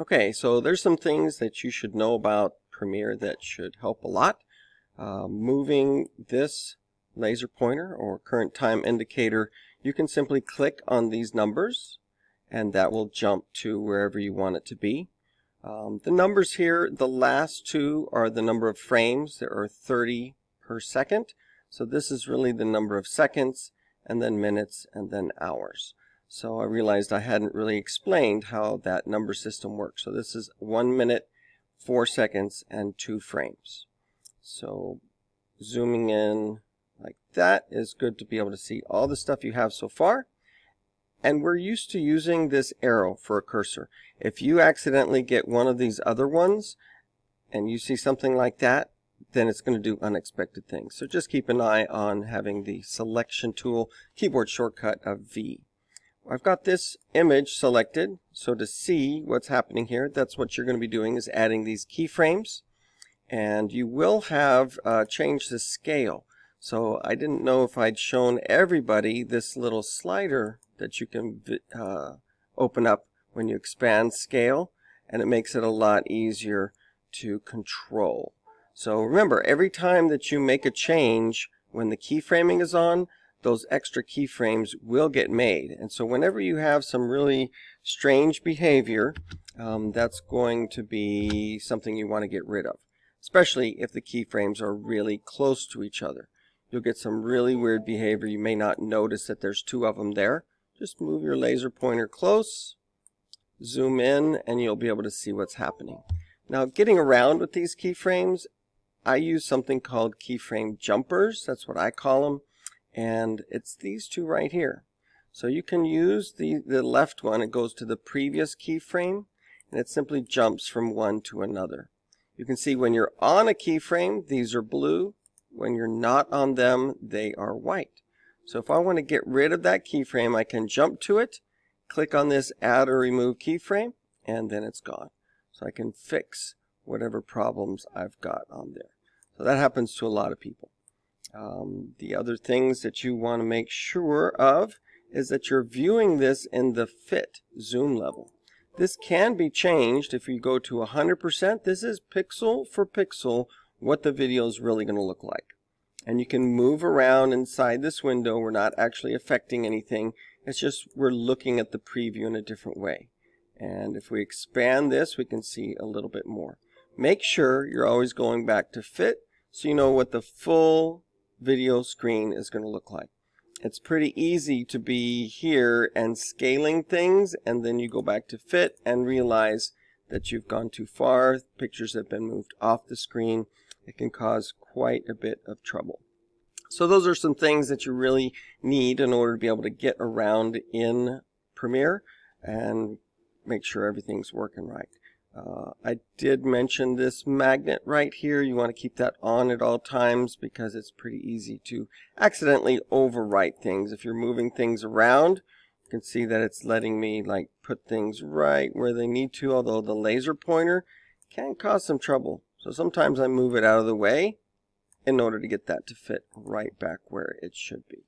Okay, so there's some things that you should know about Premiere that should help a lot. Moving this laser pointer or current time indicator, you can simply click on these numbers and that will jump to wherever you want it to be. The numbers here, the last two are the number of frames. There are 30 per second. So this is really the number of seconds, and then minutes, and then hours. So I realized I hadn't really explained how that number system works. So this is 1 minute, 4 seconds, and 2 frames. So zooming in like that is good to be able to see all the stuff you have so far. And we're used to using this arrow for a cursor. If you accidentally get one of these other ones and you see something like that, then it's going to do unexpected things. So just keep an eye on having the selection tool, keyboard shortcut of V. I've got this image selected, so to see what's happening here, that's what you're going to be doing, is adding these keyframes. And you will have changed the scale. So I didn't know if I'd shown everybody this little slider that you can open up when you expand scale, and it makes it a lot easier to control. So remember, every time that you make a change, when the keyframing is on, those extra keyframes will get made. And so whenever you have some really strange behavior, that's going to be something you want to get rid of, especially if the keyframes are really close to each other. You'll get some really weird behavior. You may not notice that there's two of them there. Just move your laser pointer close, zoom in, and you'll be able to see what's happening. Now, getting around with these keyframes, I use something called keyframe jumpers. That's what I call them. And it's these two right here. So you can use the left one. It goes to the previous keyframe, and it simply jumps from one to another. You can see when you're on a keyframe, these are blue. When you're not on them, they are white. So if I want to get rid of that keyframe, I can jump to it, click on this add or remove keyframe, and then it's gone. So I can fix whatever problems I've got on there. So that happens to a lot of people. The other things that you want to make sure of is that you're viewing this in the fit zoom level. This can be changed if you go to 100%. This is pixel for pixel what the video is really going to look like. And you can move around inside this window. We're not actually affecting anything. It's just we're looking at the preview in a different way. And if we expand this, we can see a little bit more. Make sure you're always going back to fit so you know what the full video screen is going to look like. It's pretty easy to be here and scaling things, and then you go back to fit and realize that you've gone too far. Pictures have been moved off the screen. It can cause quite a bit of trouble. So those are some things that you really need in order to be able to get around in Premiere and make sure everything's working right. I did mention this magnet right here. You want to keep that on at all times because it's pretty easy to accidentally overwrite things. If you're moving things around, you can see that it's letting me put things right where they need to, although the laser pointer can cause some trouble. So sometimes I move it out of the way in order to get that to fit right back where it should be.